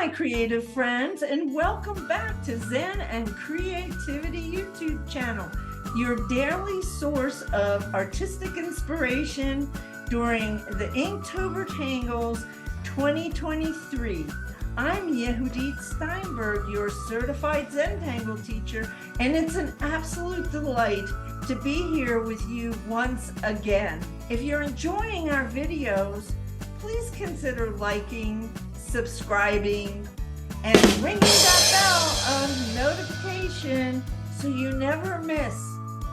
my creative friends, and welcome back to Zen and Creativity YouTube channel, your daily source of artistic inspiration during the Inktober Tangles 2023. I'm Yehudit Steinberg, your Certified Zentangle Teacher, and it's an absolute delight to be here with you once again. If you're enjoying our videos, please consider liking, subscribing, and ringing that bell of notification so you never miss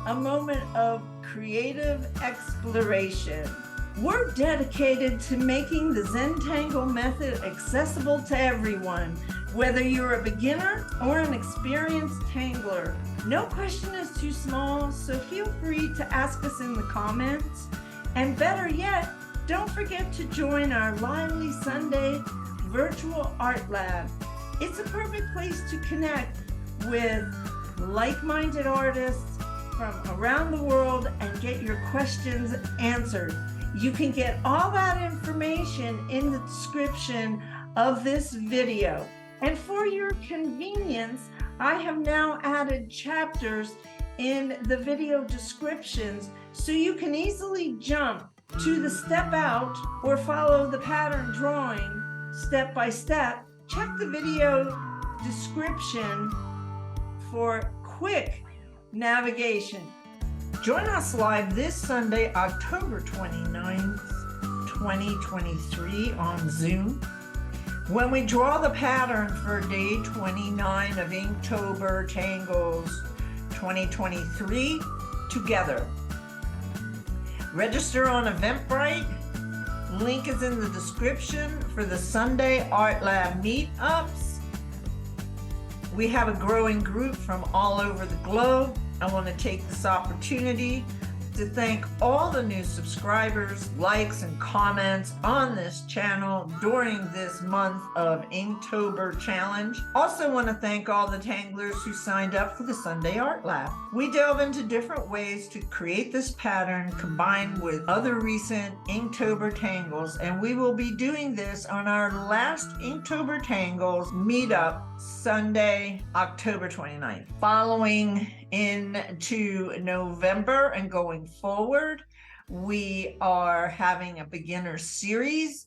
a moment of creative exploration. We're dedicated to making the Zentangle method accessible to everyone, whether you're a beginner or an experienced tangler. No question is too small, so feel free to ask us in the comments. And better yet, don't forget to join our lively Sunday virtual art lab. It's a perfect place to connect with like-minded artists from around the world and get your questions answered. You can get all that information in the description of this video. And for your convenience, I have now added chapters in the video descriptions so you can easily jump to the step out or follow the pattern drawing step by step. Check the video description for quick navigation. Join us live this Sunday, October 29th, 2023 on Zoom, when we draw the pattern for day 29 of Inktober Tangles 2023 together. Register on Eventbrite. Link is in the description for the Sunday Art Lab meetups. We have a growing group from all over the globe. I want to take this opportunity to thank all the new subscribers, likes, and comments on this channel during this month of Inktober Challenge. Also want to thank all the tanglers who signed up for the Sunday Art Lab. We delve into different ways to create this pattern combined with other recent Inktober Tangles, and we will be doing this on our last Inktober Tangles meetup Sunday, October 29th. Following into November and going forward, we are having a beginner series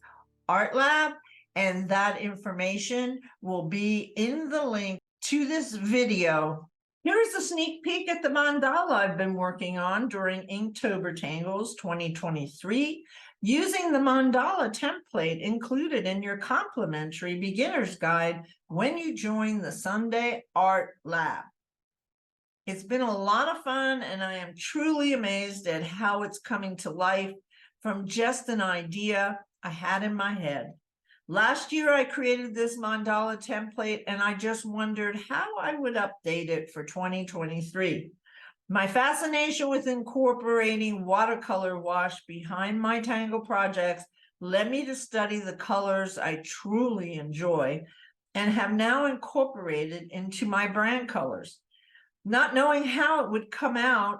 art lab, and that information will be in the link to this video. Here's a sneak peek at the mandala I've been working on during Inktober Tangles 2023, using the mandala template included in your complimentary beginner's guide when you join the Sunday Art Lab. It's been a lot of fun, and I am truly amazed at how it's coming to life from just an idea I had in my head. Last year, I created this mandala template, and I just wondered how I would update it for 2023. My fascination with incorporating watercolor wash behind my tangle projects led me to study the colors I truly enjoy and have now incorporated into my brand colors. Not knowing how it would come out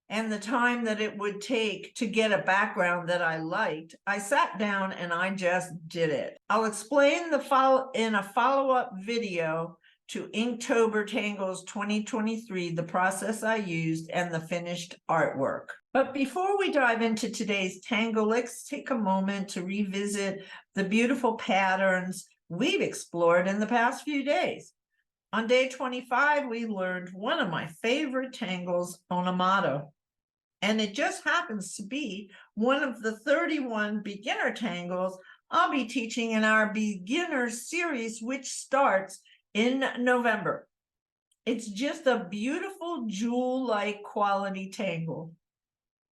and the time that it would take to get a background that I liked, I sat down and I just did it. I'll explain in a follow-up video to Inktober Tangles 2023, the process I used and the finished artwork. But before we dive into today's tangle, let's take a moment to revisit the beautiful patterns we've explored in the past few days. On day 25, we learned one of my favorite tangles, Onomato, and it just happens to be one of the 31 beginner tangles I'll be teaching in our beginner series, which starts in November. It's just a beautiful jewel-like quality tangle.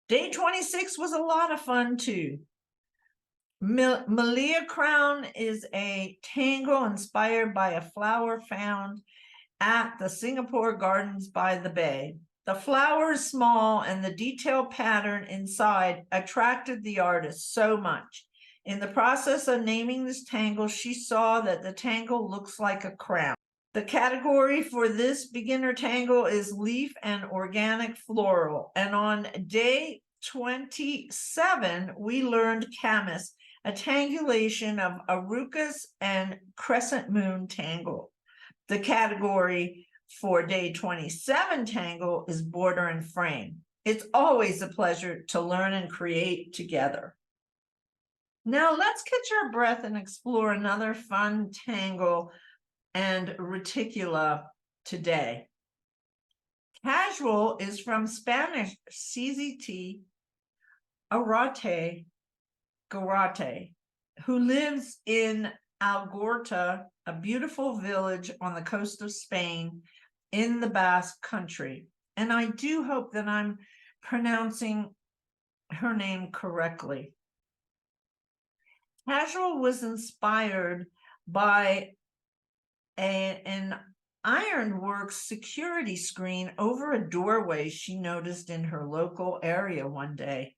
Day 26 was a lot of fun too. Malia Crown is a tangle inspired by a flower found at the Singapore Gardens by the Bay. The flower is small, and the detailed pattern inside attracted the artist so much. In the process of naming this tangle, she saw that the tangle looks like a crown. The category for this beginner tangle is leaf and organic floral, and on day 27, we learned camas, a tangulation of arucas and crescent moon tangle. The category for day 27 tangle is border and frame. It's always a pleasure to learn and create together. Now let's catch our breath and explore another fun tangle and reticula today. Casual is from Spanish CZT Arate Garate, who lives in Algorta, a beautiful village on the coast of Spain in the Basque Country. And I do hope that I'm pronouncing her name correctly. Casual was inspired by an ironworks security screen over a doorway she noticed in her local area one day.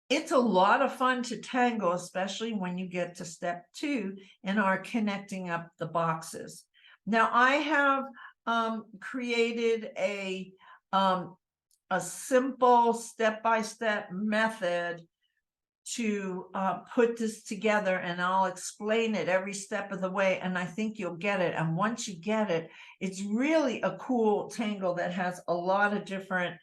It's a lot of fun to tangle, especially when you get to step 2 and are connecting up the boxes. Now I have created a simple step-by-step method to put this together, and I'll explain it every step of the way, and I think you'll get it. And once you get it, it's really a cool tangle that has a lot of different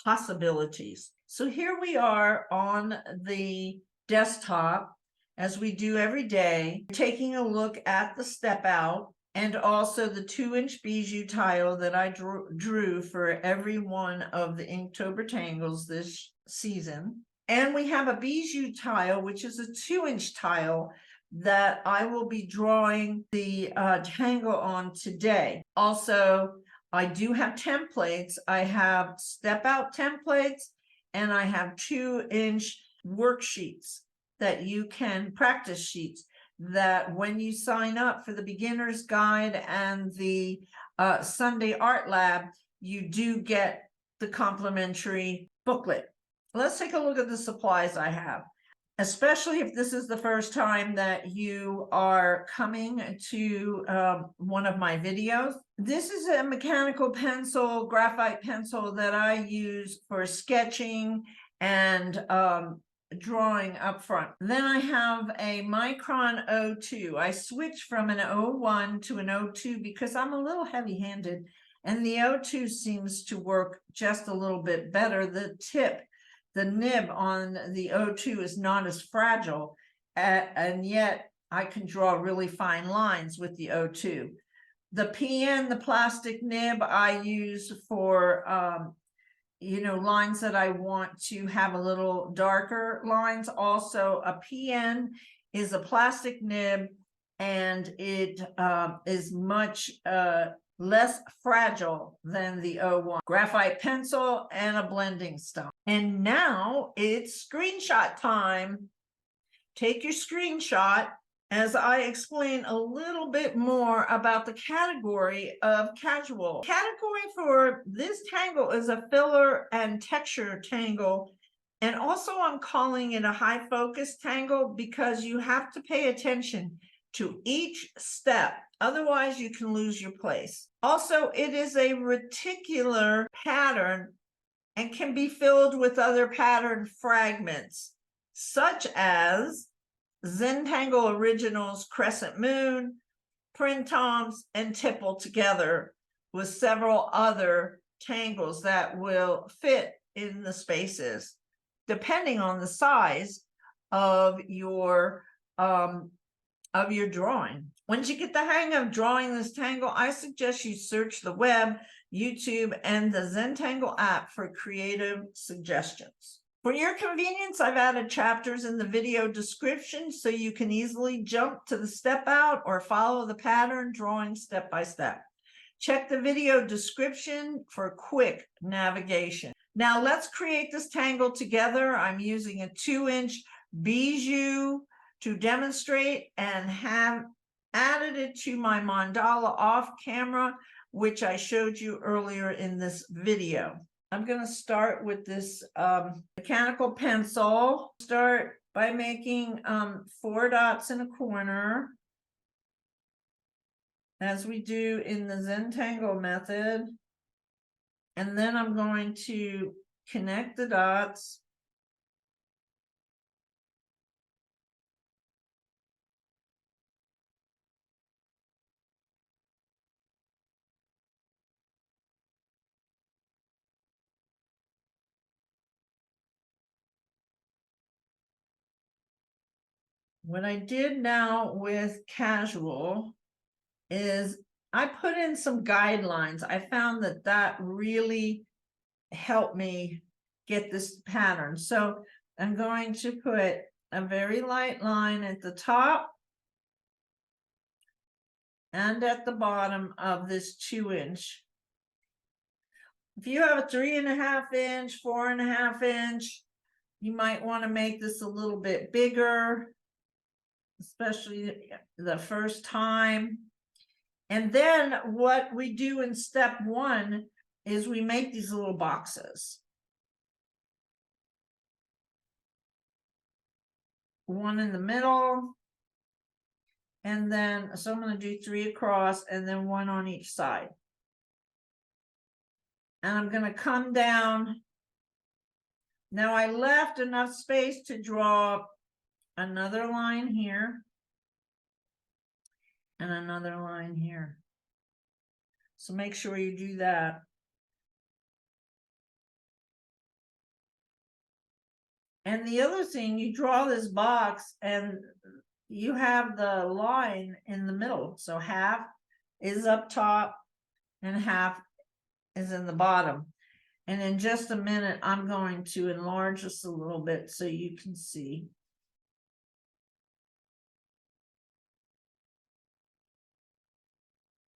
possibilities. So here we are on the desktop, as we do every day, taking a look at the step out and also the 2-inch bijou tile that I drew for every one of the Inktober Tangles this season. And we have a bijou tile, which is a 2-inch tile that I will be drawing the tangle on today. Also, I do have templates. I have step out templates, and I have 2-inch worksheets that you can, practice sheets, that when you sign up for the beginner's guide and the Sunday art lab, you do get the complimentary booklet. Let's take a look at the supplies I have, especially if this is the first time that you are coming to one of my videos. This is a mechanical pencil, graphite pencil that I use for sketching and drawing up front. Then I have a Micron 02. I switched from an 01 to an 02 because I'm a little heavy-handed, and the 02 seems to work just a little bit better. The nib on the 02 is not as fragile, and yet I can draw really fine lines with the 02. The PN, the plastic nib, I use for lines that I want to have a little darker lines. Also, a PN is a plastic nib, and it is much less fragile than the 01. Graphite pencil and a blending stone. And now it's screenshot time. Take your screenshot as I explain a little bit more about the category of casual. Category for this tangle is a filler and texture tangle. And also I'm calling it a high focus tangle because you have to pay attention to each step. Otherwise, you can lose your place. Also, it is a reticular pattern and can be filled with other pattern fragments, such as Zentangle Originals Crescent Moon, Printemps, and Tipple together with several other tangles that will fit in the spaces, depending on the size of your drawing. Once you get the hang of drawing this tangle, I suggest you search the web, YouTube, and the Zentangle app for creative suggestions. For your convenience, I've added chapters in the video description so you can easily jump to the step out or follow the pattern drawing step by step. Check the video description for quick navigation. Now let's create this tangle together. I'm using a 2-inch bijou to demonstrate and have added it to my mandala off camera, which I showed you earlier in this video. I'm going to start with this mechanical pencil. Start by making 4 dots in a corner, as we do in the Zentangle method. And then I'm going to connect the dots. What I did now with casual is I put in some guidelines. I found that that really helped me get this pattern. So I'm going to put a very light line at the top and at the bottom of this 2-inch. If you have a 3.5 inch, 4.5 inch, you might want to make this a little bit bigger, especially the first time. And then what we do in step 1 is we make these little boxes. One in the middle. And then, so I'm going to do 3 across and then 1 on each side. And I'm going to come down. Now I left enough space to draw another line here. And another line here. So make sure you do that. And the other thing, you draw this box and you have the line in the middle. So half is up top and half is in the bottom. And in just a minute, I'm going to enlarge this a little bit so you can see.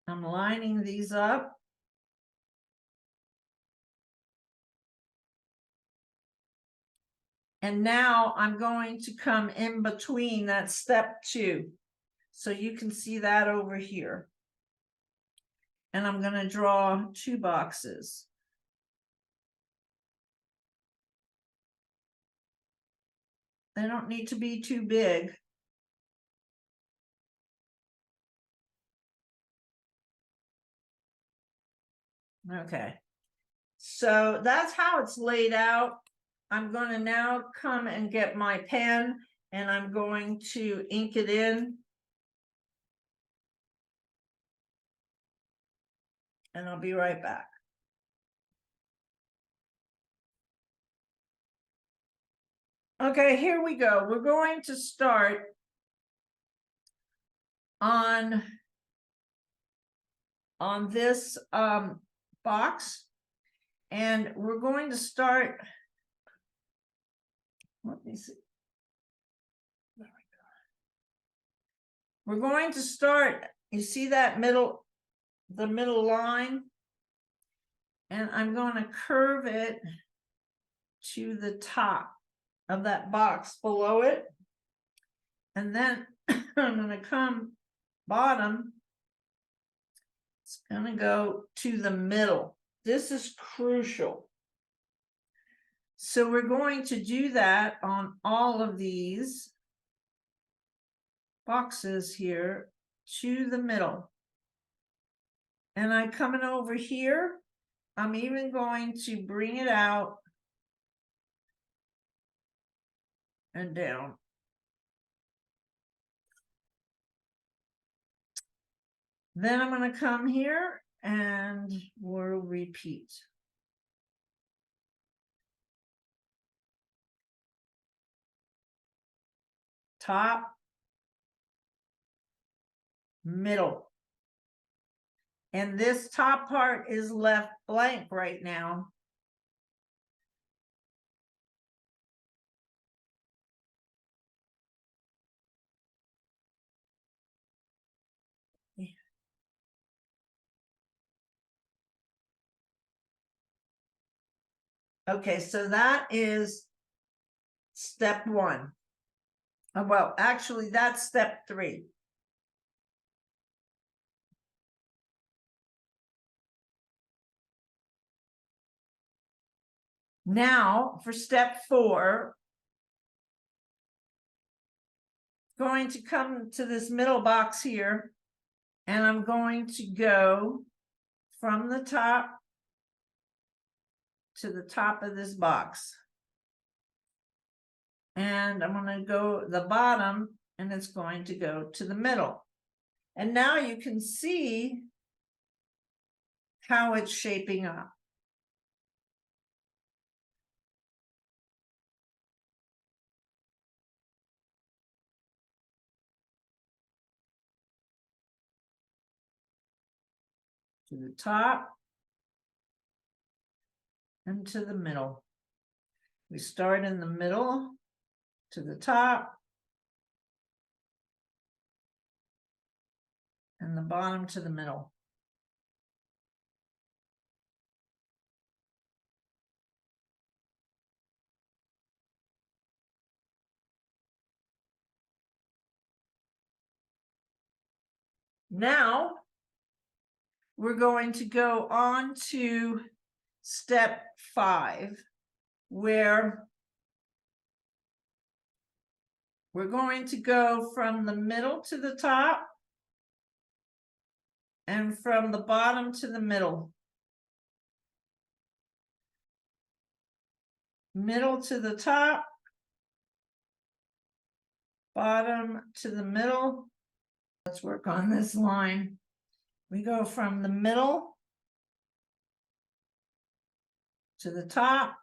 I'm lining these up. And now I'm going to come in between that step 2. So you can see that over here. And I'm going to draw 2 boxes. They don't need to be too big. Okay. So that's how it's laid out. I'm going to now come and get my pen and I'm going to ink it in. And I'll be right back. Okay, here we go. We're going to start on this box. And we're going to start. Let me see. There we go. We're going to start, you see that middle, the middle line? And I'm going to curve it to the top of that box below it. And then I'm going to come bottom. It's going to go to the middle. This is crucial. So we're going to do that on all of these boxes here to the middle. And I'm coming over here. I'm even going to bring it out and down. Then I'm going to come here and we'll repeat. Top, middle. And this top part is left blank right now. Okay, so that is step 1. Well, actually, that's step 3. Now, for step 4, going to come to this middle box here, and I'm going to go from the top to the top of this box. And I'm going to go the bottom, and it's going to go to the middle. And now you can see how it's shaping up. To the top and to the middle. We start in the middle, to the top, and the bottom to the middle. Now we're going to go on to step 5, where we're going to go from the middle to the top and from the bottom to the middle. Middle to the top, bottom to the middle. Let's work on this line. We go from the middle to the top,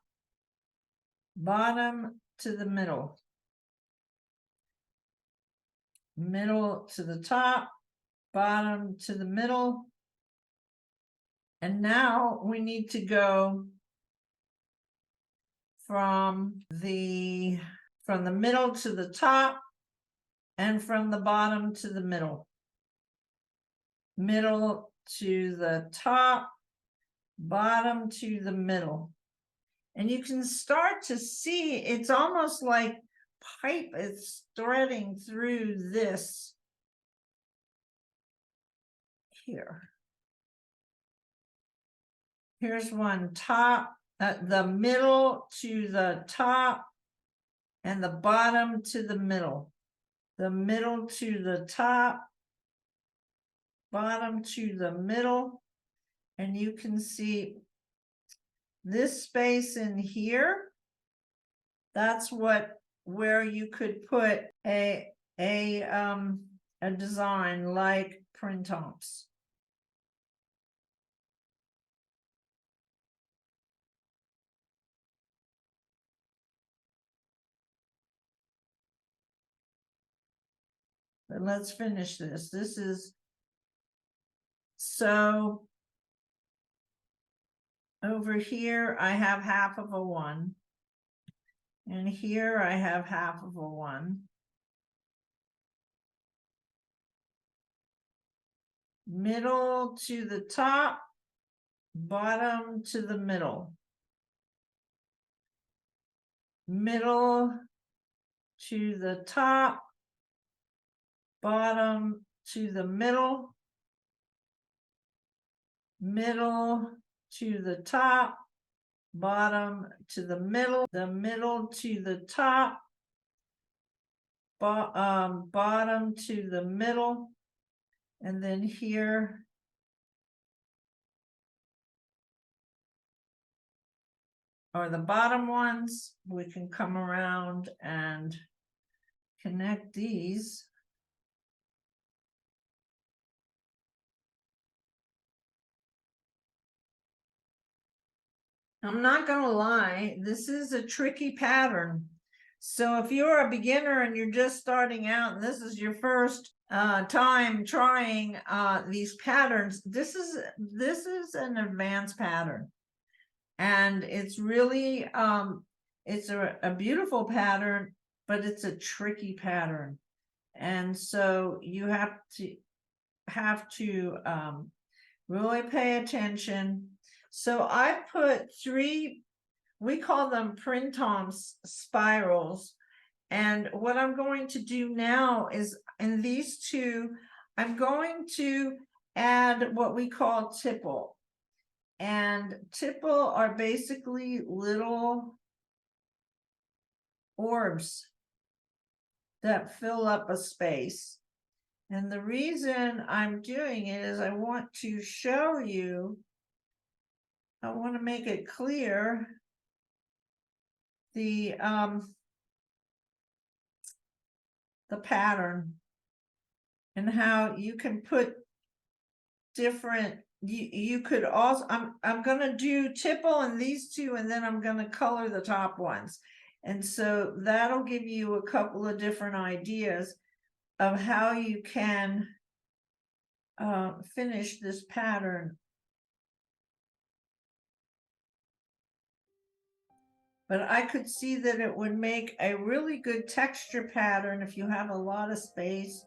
bottom to the middle. Middle to the top, bottom to the middle. And now we need to go from the middle to the top and from the bottom to the middle. Middle to the top, bottom to the middle. And you can start to see it's almost like pipe is threading through this here. Here's one top, the middle to the top and the bottom to the middle. The middle to the top, bottom to the middle. And you can see this space in here. That's where you could put a design like printemps. But let's finish this. This is so over here I have half of a 1. And here I have half of a 1. Middle to the top, bottom to the middle. Middle to the top, bottom to the middle. Middle to the top, bottom to the middle to the top, bottom to the middle, and then here are the bottom ones. We can come around and connect these. I'm not going to lie, this is a tricky pattern. So if you're a beginner and you're just starting out and this is your first time trying these patterns, this is an advanced pattern. And it's really, it's a beautiful pattern, but it's a tricky pattern. And so you have to really pay attention. So I put 3, we call them printemps spirals. And what I'm going to do now is in these 2, I'm going to add what we call tipple. And tipple are basically little orbs that fill up a space. And the reason I'm doing it is I want to show you I want to make it clear the pattern and how you can put different, you could also, I'm going to do tipple and these two, and then I'm going to color the top ones. And so that'll give you a couple of different ideas of how you can finish this pattern. But I could see that it would make a really good texture pattern if you have a lot of space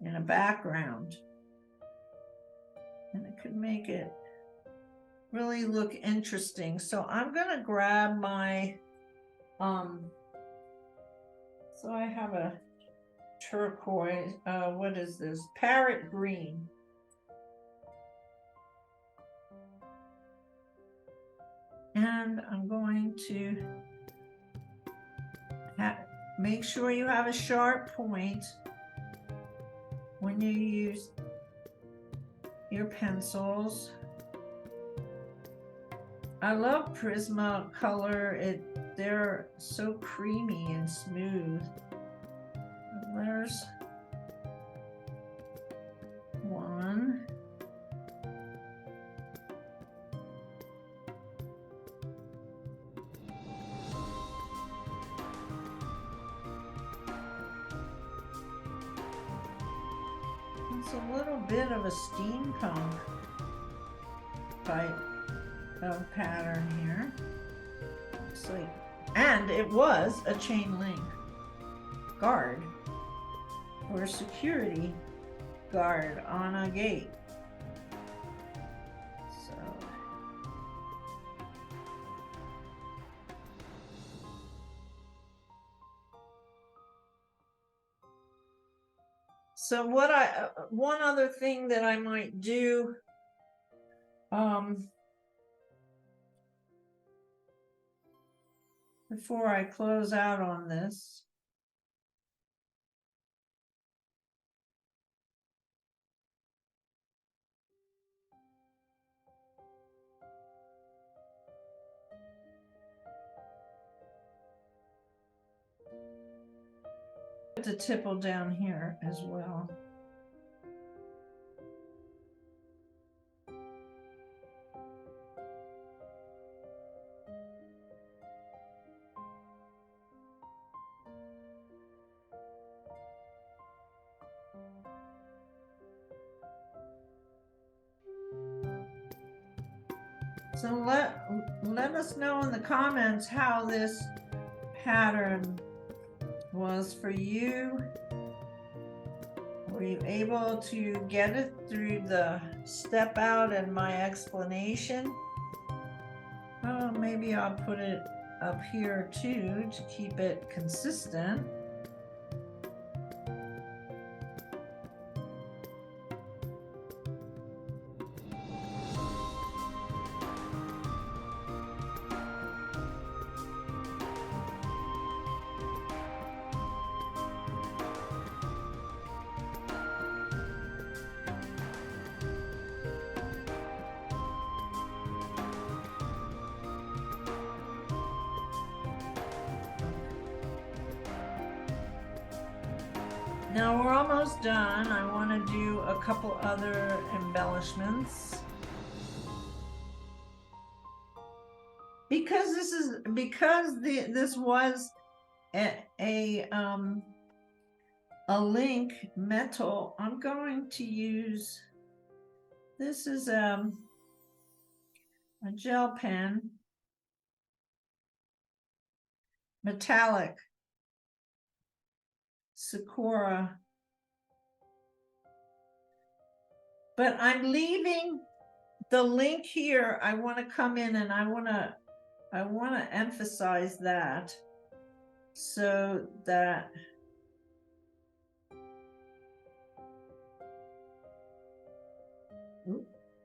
in a background. And it could make it really look interesting. So I'm going to grab my, so I have a turquoise, what is this? Parrot green. And I'm going to make sure you have a sharp point when you use your pencils. I love Prismacolor. They're so creamy and smooth. There's one. It's a little bit of a steampunk type of pattern here. Looks like, and it was a chain link guard or security guard on a gate. So what one other thing that I might do, before I close out on this, to tipple down here as well. So let us know in the comments how this pattern was for you. Were you able to get it through the step out and my explanation? Oh, maybe I'll put it up here too to keep it consistent. Now we're almost done. I want to do a couple other embellishments. Because this was a link metal, I'm going to use, this is a gel pen, metallic Sakura, but I'm leaving the link here. I want to come in and I want to emphasize that so that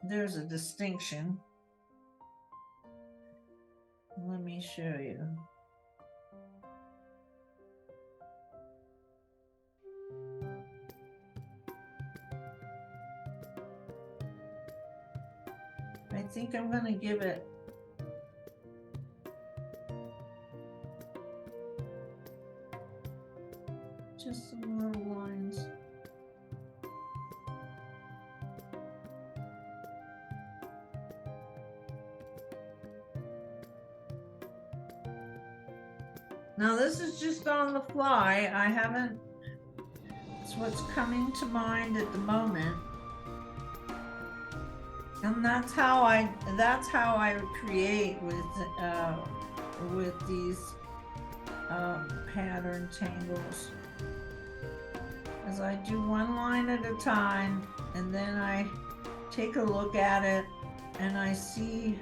there's a distinction. Let me show you. I think I'm going to give it Just some little lines. Now this is just on the fly. I haven't, it's what's coming to mind at the moment. And that's how I create with these pattern tangles. As I do one line at a time, and then I take a look at it and I see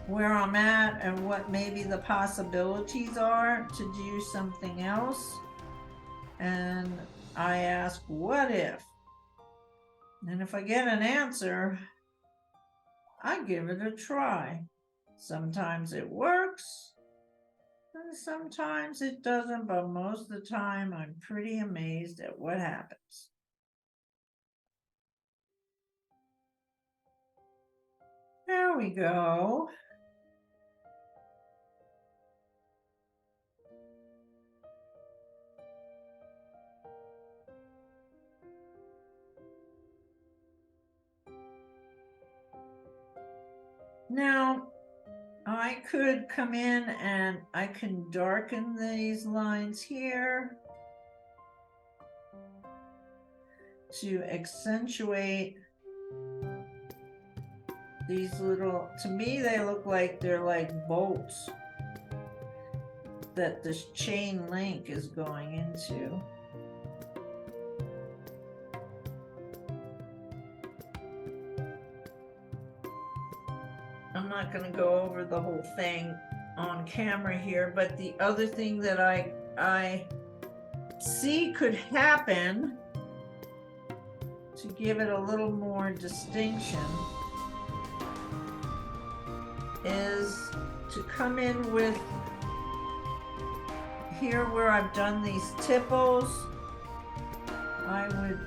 where I'm at and what maybe the possibilities are to do something else. And I ask, what if? And if I get an answer, I give it a try. Sometimes it works, and sometimes it doesn't, but most of the time I'm pretty amazed at what happens. There we go. Now, I could come in and I can darken these lines here to accentuate these little, to me they look like they're like bolts that this chain link is going into. I'm not going to go over the whole thing on camera here, but the other thing that I see could happen to give it a little more distinction is to come in with here where I've done these tipples. I would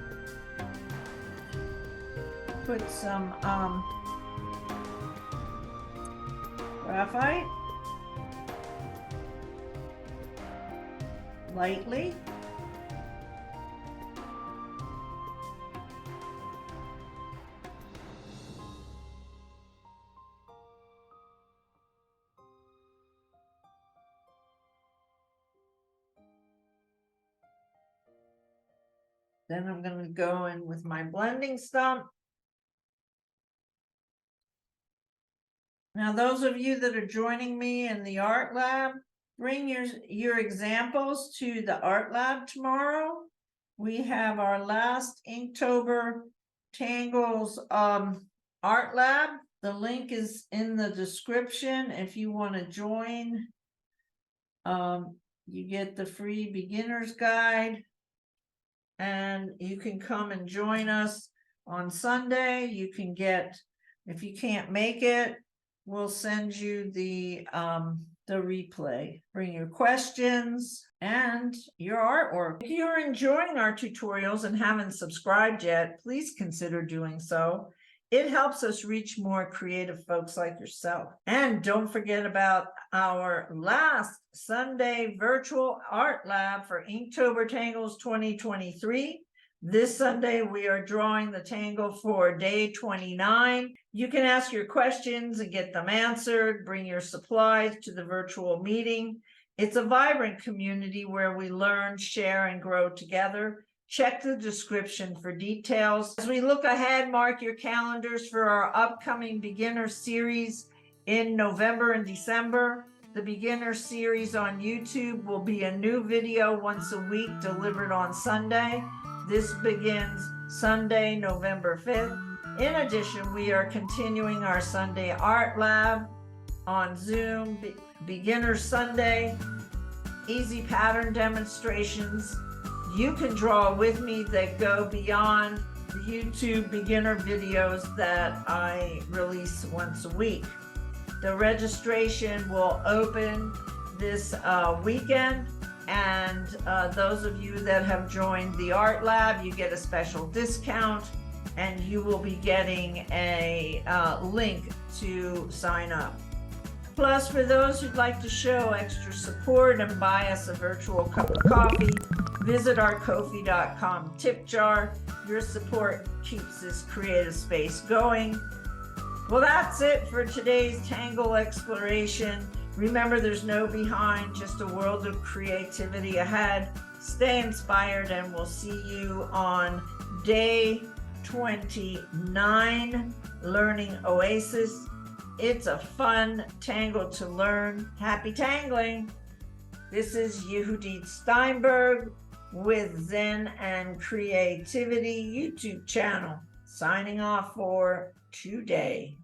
put some graphite lightly. Then I'm going to go in with my blending stump. Now, those of you that are joining me in the art lab, bring your examples to the art lab tomorrow. We have our last Inktober Tangles art lab. The link is in the description. If you want to join, you get the free beginner's guide, and you can come and join us on Sunday. You can get, if you can't make it, we'll send you the replay. Bring your questions and your artwork. If you're enjoying our tutorials and haven't subscribed yet, please consider doing so. It helps us reach more creative folks like yourself. And don't forget about our last Sunday virtual art lab for Inktober Tangles 2023. This Sunday, we are drawing the tangle for day 29. You can ask your questions and get them answered. Bring your supplies to the virtual meeting. It's a vibrant community where we learn, share, and grow together. Check the description for details. As we look ahead, mark your calendars for our upcoming beginner series in November and December. The beginner series on YouTube will be a new video once a week delivered on Sunday. This begins Sunday, November 5th. In addition, we are continuing our Sunday art lab on Zoom, Beginner Sunday, easy pattern demonstrations. You can draw with me that go beyond the YouTube beginner videos that I release once a week. The registration will open this weekend. And those of you that have joined the art lab, you get a special discount, and you will be getting a link to sign up. Plus, for those who'd like to show extra support and buy us a virtual cup of coffee, visit our Ko-fi.com tip jar. Your support keeps this creative space going. Well, that's it for today's Tangle exploration. Remember, there's no behind, just a world of creativity ahead. Stay inspired, and we'll see you on day 29, Learning Oasis. It's a fun tangle to learn. Happy tangling. This is Yehudit Steinberg with Zen and Creativity YouTube channel, signing off for today.